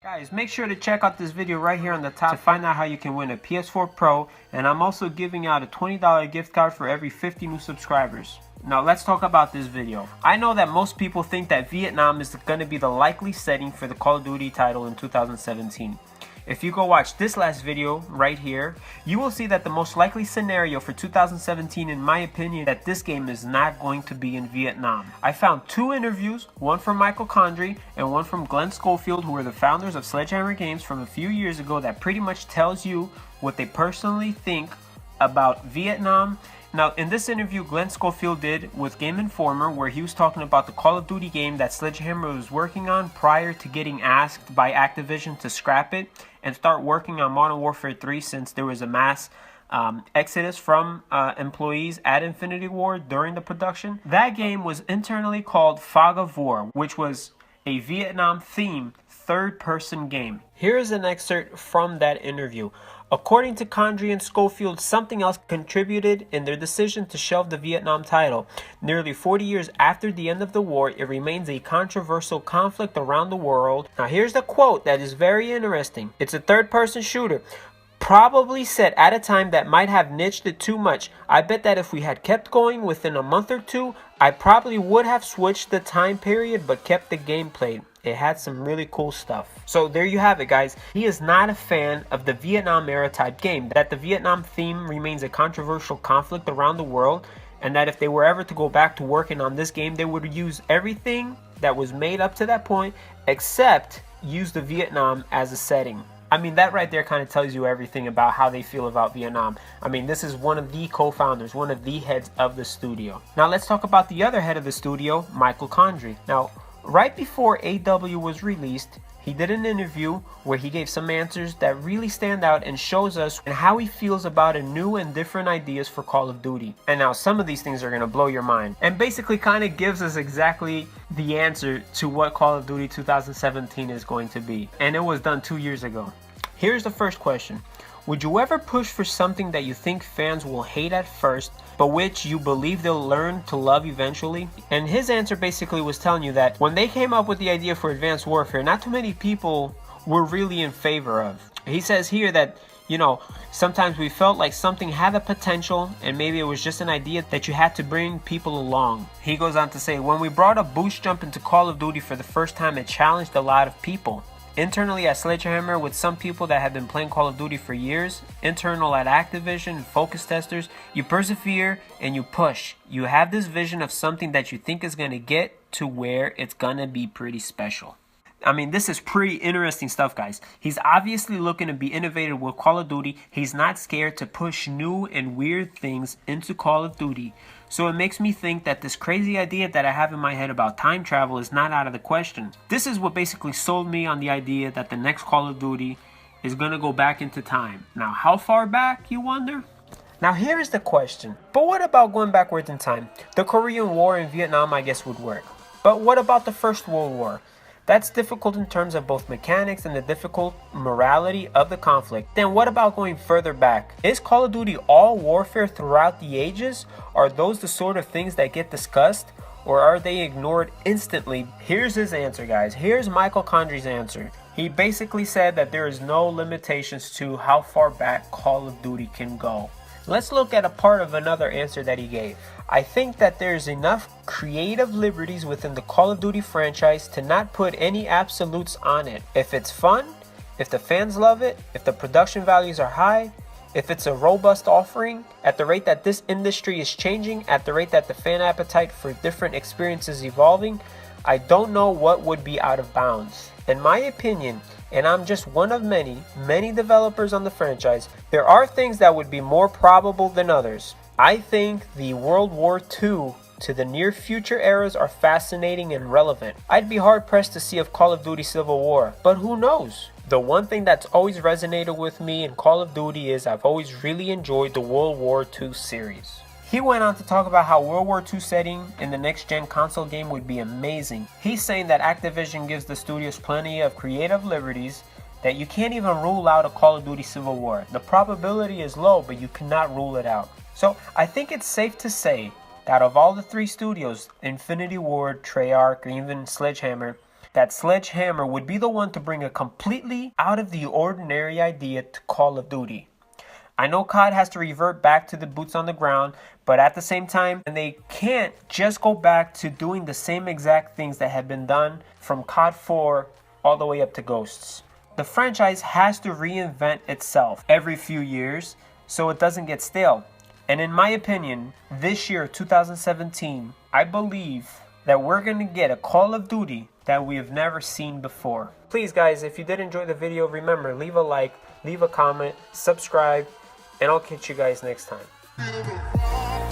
Guys, make sure to check out this video right here on the top to find out how you can win a PS4 Pro, and I'm also giving out a $20 gift card for every 50 new subscribers. Now let's talk about this video. I know that most people think that Vietnam is going to be the likely setting for the Call of Duty title in 2017. If you go watch this last video right here, you will see that the most likely scenario for 2017, in my opinion, that this game is not going to be in Vietnam. I found two interviews, one from Michael Condrey and one from Glen Schofield, who were the founders of Sledgehammer Games from a few years ago, that pretty much tells you what they personally think about Vietnam. Now, in this interview Glen Schofield did with Game Informer, where he was talking about the Call of Duty game that Sledgehammer was working on prior to getting asked by Activision to scrap it and start working on Modern Warfare 3, since there was a mass exodus from employees at Infinity Ward during the production. That game was internally called Fog of War, which was a Vietnam-themed third-person game. Here is an excerpt from that interview. According to Condrey and Schofield, something else contributed in their decision to shelve the Vietnam title. Nearly 40 years after the end of the war, it remains a controversial conflict around the world. Now here's the quote that is very interesting. It's a third-person shooter, probably set at a time that might have niched it too much. I bet that if we had kept going within a month or two, I probably would have switched the time period but kept the gameplay. It had some really cool stuff. So there you have it, guys. He is not a fan of the Vietnam era type game, that the Vietnam theme remains a controversial conflict around the world, and that if they were ever to go back to working on this game, they would use everything that was made up to that point except use the Vietnam as a setting. I mean, that right there kind of tells you everything about how they feel about Vietnam. I mean, this is one of the co-founders, one of the heads of the studio. Now let's talk about the other head of the studio, Michael Condrey. Now, right before AW was released, he did an interview where he gave some answers that really stand out and shows us how he feels about a new and different ideas for Call of Duty. And now some of these things are going to blow your mind, and basically kind of gives us exactly the answer to what Call of Duty 2017 is going to be. And it was done 2 years ago. Here's the first question. Would you ever push for something that you think fans will hate at first, but which you believe they'll learn to love eventually? And his answer basically was telling you that when they came up with the idea for Advanced Warfare, not too many people were really in favor of. He says here that, you know, sometimes we felt like something had the potential and maybe it was just an idea that you had to bring people along. He goes on to say, when we brought a boost jump into Call of Duty for the first time, it challenged a lot of people. Internally at Sledgehammer, with some people that have been playing Call of Duty for years, internal at Activision, focus testers, you persevere and you push. You have this vision of something that you think is going to get to where it's going to be pretty special. I mean, this is pretty interesting stuff, guys. He's obviously looking to be innovative with Call of Duty. He's not scared to push new and weird things into Call of Duty. So it makes me think that this crazy idea that I have in my head about time travel is not out of the question. This is what basically sold me on the idea that the next Call of Duty is going to go back into time. Now, how far back, you wonder? Now, here's the question. But what about going backwards in time? The Korean War and Vietnam, I guess, would work. But what about the First World War? That's difficult in terms of both mechanics and the difficult morality of the conflict. Then what about going further back? Is Call of Duty all warfare throughout the ages? Are those the sort of things that get discussed? Or are they ignored instantly? Here's his answer, guys. Here's Michael Condrey's answer. He basically said that there is no limitations to how far back Call of Duty can go. Let's look at a part of another answer that he gave. I think that there's enough creative liberties within the Call of Duty franchise to not put any absolutes on it. If it's fun, if the fans love it, if the production values are high, if it's a robust offering, at the rate that this industry is changing, at the rate that the fan appetite for different experiences evolving, I don't know what would be out of bounds. In my opinion, and I'm just one of many developers on the franchise, there are things that would be more probable than others. I think the World War II to the near future eras are fascinating and relevant. I'd be hard pressed to see a Call of Duty Civil War, but who knows? The one thing that's always resonated with me in Call of Duty is I've always really enjoyed the World War II series. He went on to talk about how World War II setting in the next-gen console game would be amazing. He's saying that Activision gives the studios plenty of creative liberties, that you can't even rule out a Call of Duty Civil War. The probability is low, but you cannot rule it out. So I think it's safe to say that of all the three studios, Infinity Ward, Treyarch, or even Sledgehammer, that Sledgehammer would be the one to bring a completely out of the ordinary idea to Call of Duty. I know COD has to revert back to the boots on the ground, but at the same time, they can't just go back to doing the same exact things that have been done from COD 4 all the way up to Ghosts. The franchise has to reinvent itself every few years so it doesn't get stale. And in my opinion, this year, 2017, I believe that we're going to get a Call of Duty that we have never seen before. Please guys, if you did enjoy the video, remember, leave a like, leave a comment, subscribe, and I'll catch you guys next time.